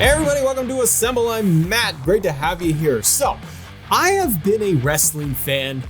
Hey everybody, welcome to Assemble. I'm Matt. Great to have you here. So, I have been a wrestling fan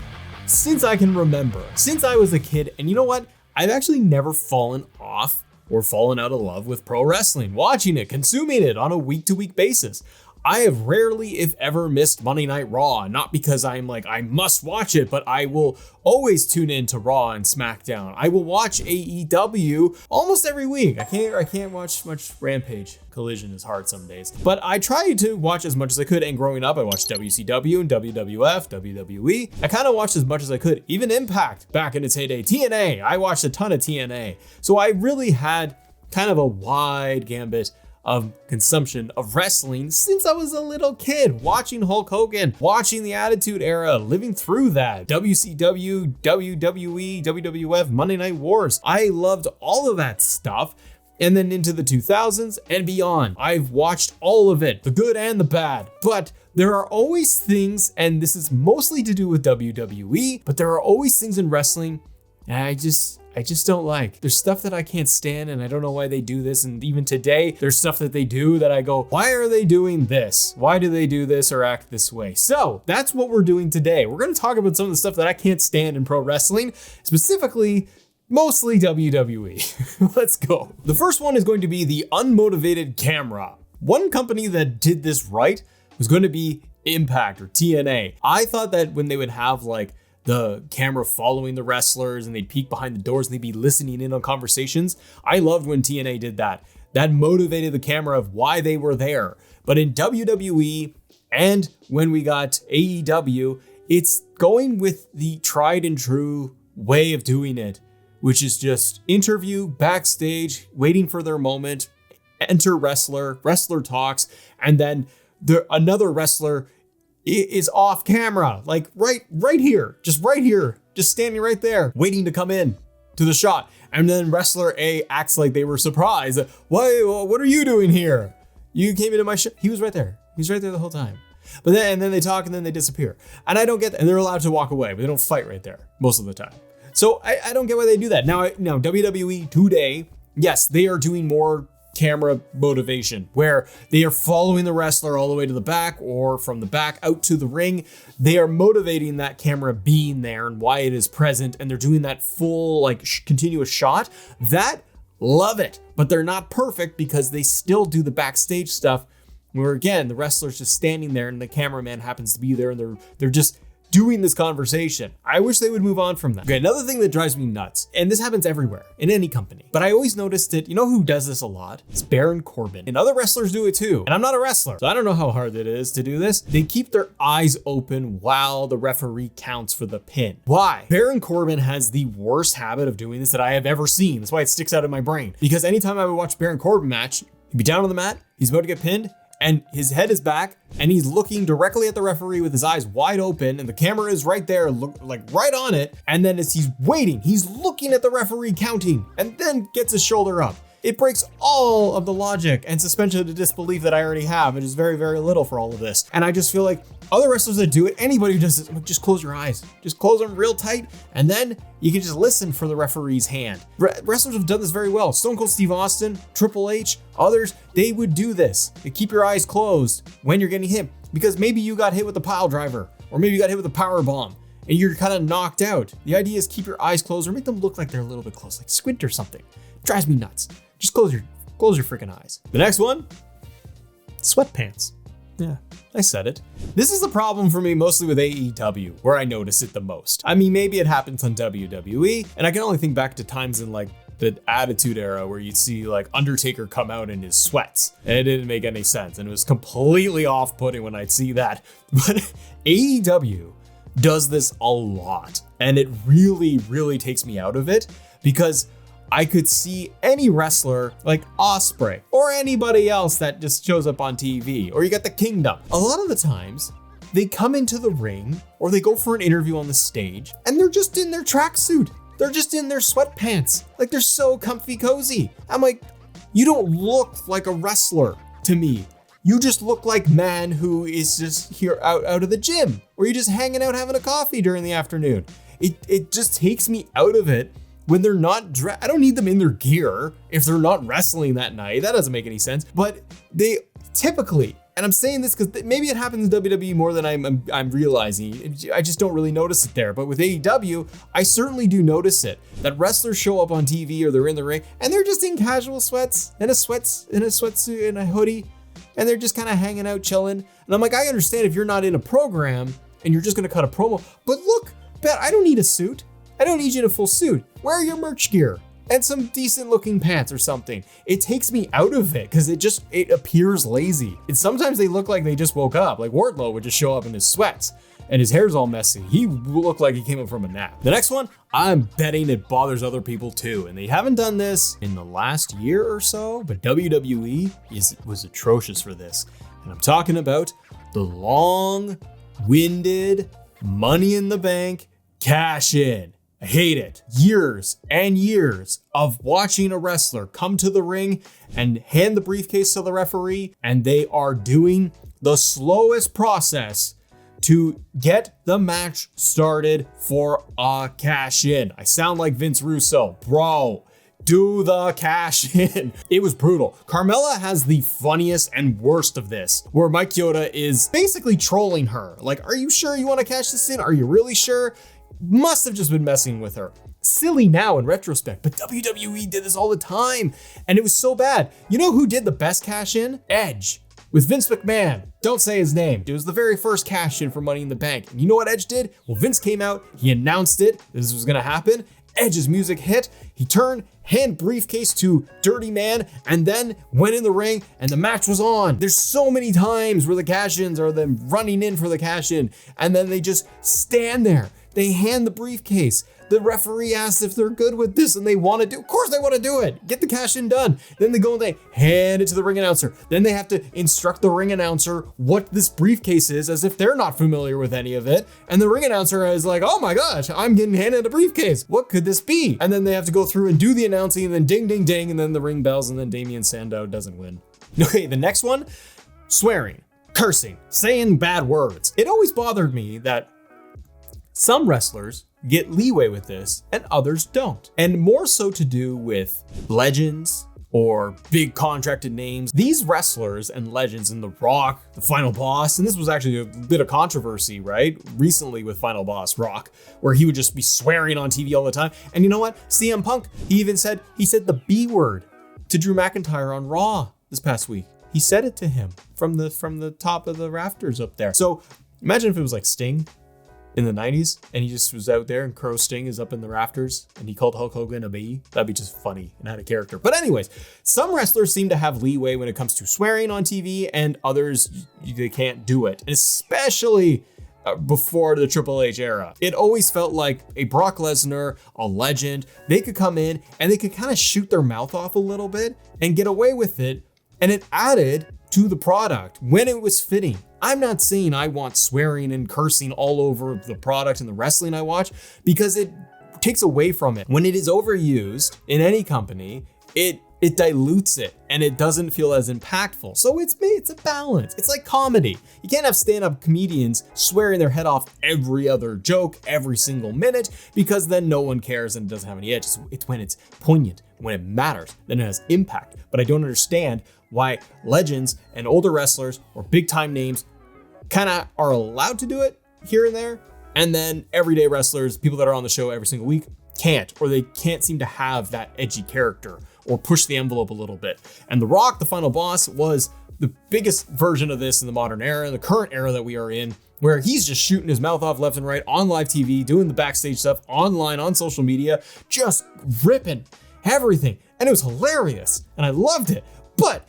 since I can remember, since I was a kid. And you know what? I've actually never fallen off or fallen out of love with pro wrestling, watching it, consuming it on a week-to-week basis. I have rarely, if ever, missed Monday Night Raw, not because I'm like, I must watch it, but I will always tune in to Raw and SmackDown. I will watch AEW almost every week. I can't watch much Rampage. Collision is hard some days, but I tried to watch as much as I could. And growing up, I watched WCW and WWF, WWE. I kind of watched as much as I could, even Impact back in its heyday. TNA, I watched a ton of TNA. So I really had kind of a wide gambit of consumption of wrestling since I was a little kid, watching Hulk Hogan, watching the Attitude Era, living through that, WCW, WWE, WWF, Monday Night Wars. I loved all of that stuff. And then into the 2000s and beyond, I've watched all of it, the good and the bad. But there are always things, and this is mostly to do with WWE, but there are always things in wrestling I just don't like. There's stuff that I can't stand and I don't know why they do this. And even today, there's stuff that they do that I go, why are they doing this? Why do they do this or act this way? So that's what we're doing today. We're going to talk about some of the stuff that I can't stand in pro wrestling, specifically, mostly WWE. Let's go. The first one is going to be the unmotivated camera. One company that did this right was going to be Impact or TNA. I thought that when they would have like the camera following the wrestlers and they'd peek behind the doors and they'd be listening in on conversations. I loved when TNA did that. That motivated the camera of why they were there. But in WWE and when we got AEW, it's going with the tried and true way of doing it, which is just interview backstage, waiting for their moment, enter wrestler talks, and then another wrestler is off camera, like right here, just standing right there, waiting to come in to the shot. And then wrestler A acts like they were surprised. Why? What are you doing here? You came into my show. He was right there. He's right there the whole time. But then they talk and then they disappear. And I don't get that. And they're allowed to walk away, but they don't fight right there most of the time. So I don't get why they do that. Now WWE today, yes, they are doing more camera motivation where they are following the wrestler all the way to the back or from the back out to the ring. They are motivating that camera being there and why it is present, and they're doing that full continuous shot. That, love it, but they're not perfect because they still do the backstage stuff where again the wrestler's just standing there and the cameraman happens to be there and they're just doing this conversation. I wish they would move on from that. Okay, another thing that drives me nuts, and this happens everywhere in any company, but I always noticed it. You know who does this a lot? It's Baron Corbin. And other wrestlers do it too. And I'm not a wrestler, so I don't know how hard it is to do this. They keep their eyes open while the referee counts for the pin. Why? Baron Corbin has the worst habit of doing this that I have ever seen. That's why it sticks out in my brain. Because anytime I would watch Baron Corbin match, he'd be down on the mat, he's about to get pinned, and his head is back and he's looking directly at the referee with his eyes wide open and the camera is right there, right on it. And then as he's waiting, he's looking at the referee counting and then gets his shoulder up. It breaks all of the logic and suspension of disbelief that I already have. It is very, very little for all of this. And I just feel like other wrestlers that do it, anybody who does this, just close your eyes. Just close them real tight, and then you can just listen for the referee's hand. Wrestlers have done this very well. Stone Cold Steve Austin, Triple H, others, they would do this. They keep your eyes closed when you're getting hit, because maybe you got hit with a pile driver, or maybe you got hit with a power bomb, and you're kind of knocked out. The idea is keep your eyes closed, or make them look like they're a little bit closed, like squint or something. It drives me nuts. Just close your freaking eyes. The next one, sweatpants. Yeah, I said it. This is the problem for me mostly with AEW, where I notice it the most. I mean, maybe it happens on WWE, and I can only think back to times in like the Attitude Era where you'd see like Undertaker come out in his sweats, and it didn't make any sense, and it was completely off-putting when I'd see that. But AEW does this a lot, and it really, really takes me out of it because I could see any wrestler like Ospreay or anybody else that just shows up on TV, or you got the Kingdom. A lot of the times they come into the ring or they go for an interview on the stage and they're just in their tracksuit. They're just in their sweatpants. Like they're so comfy cozy. I'm like, you don't look like a wrestler to me. You just look like man who is just here out of the gym, or you're just hanging out having a coffee during the afternoon. It just takes me out of it when they're not I don't need them in their gear if they're not wrestling that night. That doesn't make any sense. But they typically, and I'm saying this because maybe it happens in WWE more than I'm realizing. I just don't really notice it there. But with AEW, I certainly do notice it. That wrestlers show up on TV or they're in the ring and they're just in casual sweats and a sweatsuit and a hoodie, and they're just kind of hanging out, chilling. And I'm like, I understand if you're not in a program and you're just gonna cut a promo, but look, Bet, I don't need a suit. I don't need you in a full suit. Wear your merch gear and some decent looking pants or something. It takes me out of it because it appears lazy. And sometimes they look like they just woke up. Like Wardlow would just show up in his sweats and his hair's all messy. He looked like he came up from a nap. The next one, I'm betting it bothers other people too. And they haven't done this in the last year or so, but WWE was atrocious for this. And I'm talking about the long-winded Money in the Bank cash in. I hate it. Years and years of watching a wrestler come to the ring and hand the briefcase to the referee, and they are doing the slowest process to get the match started for a cash in. I sound like Vince Russo. Bro, do the cash in. It was brutal. Carmella has the funniest and worst of this, where Mike Chioda is basically trolling her. Like, are you sure you want to cash this in? Are you really sure? Must have just been messing with her. Silly now in retrospect, but WWE did this all the time, and it was so bad. You know who did the best cash in? Edge. With Vince McMahon. Don't say his name. It was the very first cash in for Money in the Bank. And you know what Edge did? Well, Vince came out, he announced it, this was gonna happen. Edge's music hit, he turned, hand briefcase to Dirty Man, and then went in the ring and the match was on. There's so many times where the cash-ins are them running in for the cash-in, and then they just stand there. They hand the briefcase. The referee asks if they're good with this and they want to do. Of course they want to do it. Get the cash in done. Then they go and they hand it to the ring announcer. Then they have to instruct the ring announcer what this briefcase is as if they're not familiar with any of it. And the ring announcer is like, oh my gosh, I'm getting handed a briefcase. What could this be? And then they have to go through and do the announcing and then ding, ding, ding. And then the ring bells and then Damian Sandow doesn't win. Okay, the next one, swearing, cursing, saying bad words. It always bothered me that some wrestlers get leeway with this and others don't. And more so to do with legends or big contracted names. These wrestlers and legends in The Rock, the Final Boss, and this was actually a bit of controversy, right? Recently with Final Boss Rock, where he would just be swearing on TV all the time. And you know what? CM Punk, he said the B word to Drew McIntyre on Raw this past week. He said it to him from the top of the rafters up there. So imagine if it was like Sting in the 90s and he just was out there and Crow Sting is up in the rafters and he called Hulk Hogan a B. That'd be just funny and had a character. But anyways, some wrestlers seem to have leeway when it comes to swearing on TV and others, they can't do it. And especially before the Triple H era. It always felt like a Brock Lesnar, a legend, they could come in and they could kind of shoot their mouth off a little bit and get away with it. And it added to the product when it was fitting. I'm not saying I want swearing and cursing all over the product and the wrestling I watch because it takes away from it. When it is overused in any company, it dilutes it and it doesn't feel as impactful. So it's a balance. It's like comedy. You can't have stand-up comedians swearing their head off every other joke, every single minute, because then no one cares and it doesn't have any edge. It's when it's poignant, when it matters, then it has impact. But I don't understand why legends and older wrestlers or big time names kind of are allowed to do it here and there. And then everyday wrestlers, people that are on the show every single week, can't, or they can't seem to have that edgy character or push the envelope a little bit. And The Rock, the Final Boss, was the biggest version of this in the modern era, the current era that we are in, where he's just shooting his mouth off left and right on live TV, doing the backstage stuff online, on social media, just ripping everything. And it was hilarious and I loved it. But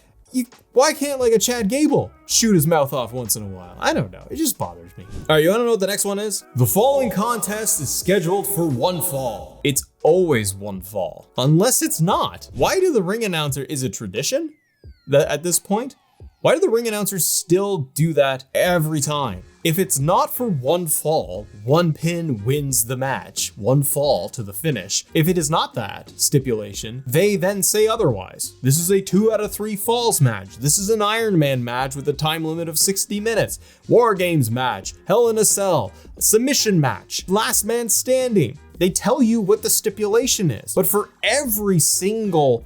why can't like a Chad Gable shoot his mouth off once in a while? I don't know. It just bothers me. All right, you wanna know what the next one is? The following contest is scheduled for one fall. It's always one fall, unless it's not. Why do the ring announcer, is it tradition that at this point? Why do the ring announcers still do that every time? If it's not for one fall, one pin wins the match, one fall to the finish. If it is not that stipulation, they then say otherwise. This is a 2 out of 3 falls match. This is an Iron Man match with a time limit of 60 minutes. War Games match, Hell in a Cell, submission match, last man standing. They tell you what the stipulation is. But for every single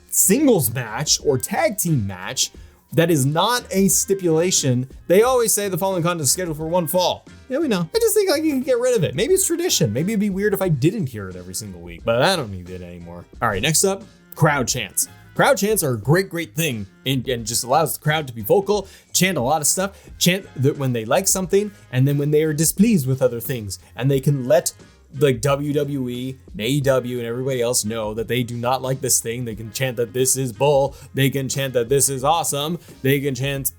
singles match or tag team match, That is not a stipulation. They always say the following content is scheduled for one fall. Yeah, we know. I just think like you can get rid of it. Maybe it's tradition. Maybe it'd be weird if I didn't hear it every single week, but I don't need it anymore. All right, next up, crowd chants. Crowd chants are a great thing and just allows the crowd to be vocal, chant a lot of stuff, chant that when they like something, and then when they are displeased with other things, and they can let like WWE and AEW and everybody else know that they do not like this thing. They can chant that this is bull. They can chant that this is awesome. They can chant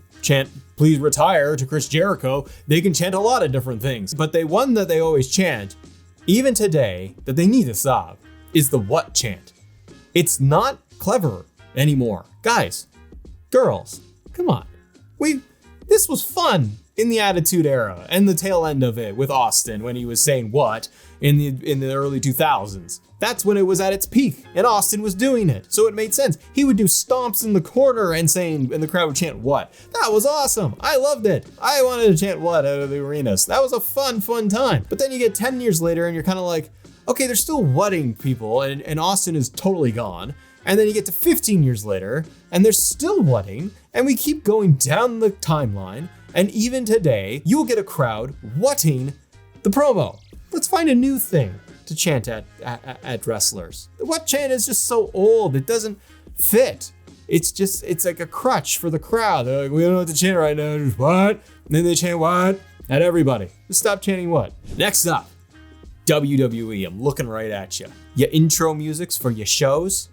please retire to Chris Jericho. They can chant a lot of different things. But the one that they always chant, even today, that they need to stop, is the what chant. It's not clever anymore. Guys, girls, come on. This was fun in the Attitude Era and the tail end of it with Austin when he was saying what in the early 2000s. That's when it was at its peak and Austin was doing it. So it made sense. He would do stomps in the corner and the crowd would chant what. That was awesome. I loved it. I wanted to chant what out of the arenas. That was a fun time. But then you get 10 years later and you're kind of like, okay, they're still whatting people and Austin is totally gone. And then you get to 15 years later and they're still whatting, and we keep going down the timeline. And even today, you will get a crowd whatting the promo. Let's find a new thing to chant at wrestlers. The what chant is just so old. It doesn't fit. It's like a crutch for the crowd. They're like, we don't know what to chant right now. Just what? And then they chant what at everybody. Just stop chanting what. Next up, WWE. I'm looking right at you. Your intro musics for your shows,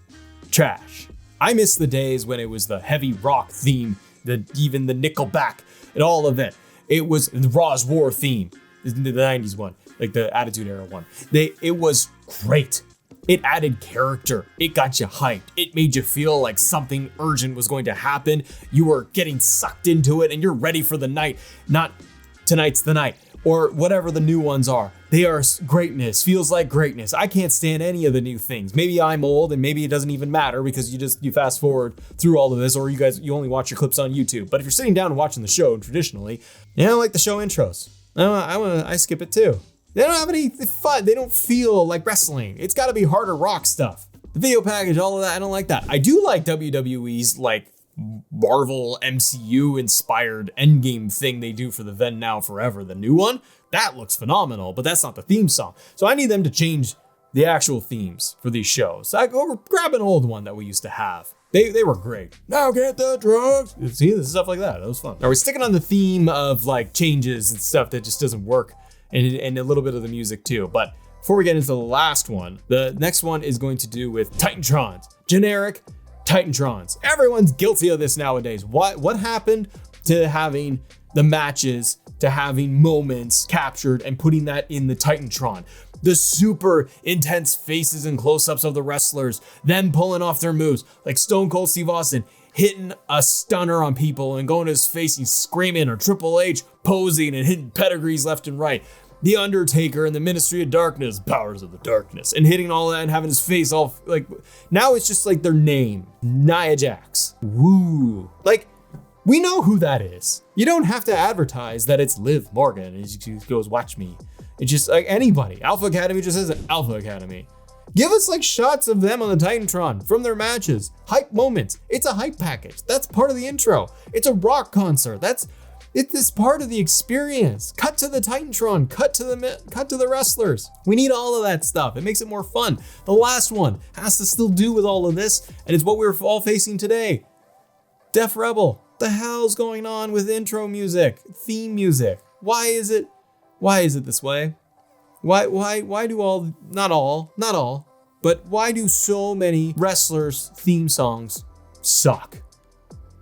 trash. I miss the days when it was the heavy rock theme, even the Nickelback and all of it. It was the Raw's War theme, the 90s one, like the Attitude Era one. It was great. It added character. It got you hyped. It made you feel like something urgent was going to happen. You were getting sucked into it and you're ready for the night. Not tonight's the night or whatever the new ones are. They are greatness, feels like greatness. I can't stand any of the new things. Maybe I'm old and maybe it doesn't even matter because you fast forward through all of this, or you only watch your clips on YouTube. But if you're sitting down and watching the show traditionally, I don't like the show intros. I skip it too. They don't have any fun. They don't feel like wrestling. It's got to be harder rock stuff. The video package, all of that, I don't like that. I do like WWE's like Marvel MCU inspired Endgame thing they do for the Then Now Forever. The new one, that looks phenomenal, but that's not the theme song. So I need them to change the actual themes for these shows. So I go grab an old one that we used to have. They were great. Now get the drugs. See, this is stuff like that. That was fun. Now we're sticking on the theme of like changes and stuff that just doesn't work, and a little bit of the music too. But before we get into the last one, the next one is going to do with Titantrons. Generic Titantrons. Everyone's guilty of this nowadays. What happened to having the matches, to having moments captured and putting that in the Titantron? The super intense faces and close-ups of the wrestlers, them pulling off their moves, like Stone Cold Steve Austin hitting a stunner on people and going to his face and screaming, or Triple H posing and hitting pedigrees left and right. The Undertaker and the Ministry of Darkness, Powers of the Darkness, and hitting all that and having his face all like, now it's just like their name, Nia Jax. Woo. Like, we know who that is. You don't have to advertise that it's Liv Morgan and she goes, watch me. It's just like anybody. Alpha Academy just says Alpha Academy. Give us like shots of them on the Titantron from their matches. Hype moments. It's a hype package. That's part of the intro. It's a rock concert. It's part of the experience. Cut to the Titantron, cut to the wrestlers. We need all of that stuff. It makes it more fun. The last one has to still do with all of this, and it's what we're all facing today. Def Rebel. The hell's going on with intro music, theme music? Why is it this way? Why do not all, but why do so many wrestlers' theme songs suck?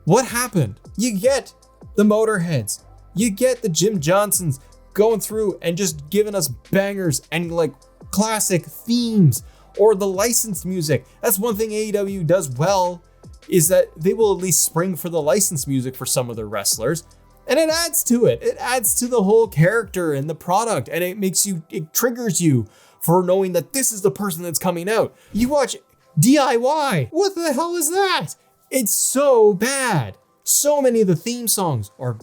What happened? You get the Motorheads, you get the Jim Johnsons going through and just giving us bangers and like classic themes, or the licensed music. That's one thing AEW does well, is that they will at least spring for the licensed music for some of their wrestlers, and it adds to it. It adds to the whole character and the product, and it triggers you for knowing that this is the person that's coming out. You watch DIY. What the hell is that? It's so bad. So many of the theme songs are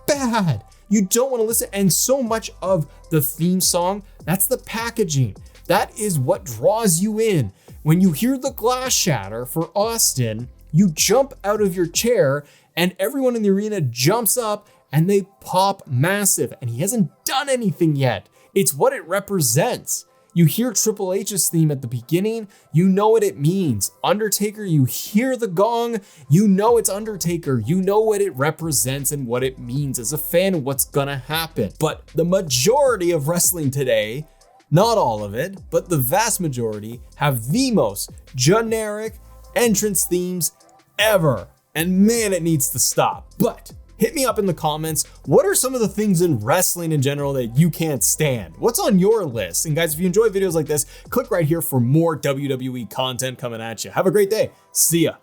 bad. You don't want to listen. And so much of the theme song, that's the packaging. That is what draws you in. When you hear the glass shatter for Austin, you jump out of your chair and everyone in the arena jumps up and they pop massive, and he hasn't done anything yet. It's what it represents. You hear Triple H's theme at the beginning, you know what it means. Undertaker, you hear the gong, you know it's Undertaker. You know what it represents and what it means as a fan, what's gonna happen. But the majority of wrestling today, not all of it, but the vast majority, have the most generic entrance themes ever. And man, it needs to stop. But hit me up in the comments. What are some of the things in wrestling in general that you can't stand? What's on your list? And guys, if you enjoy videos like this, click right here for more WWE content coming at you. Have a great day. See ya.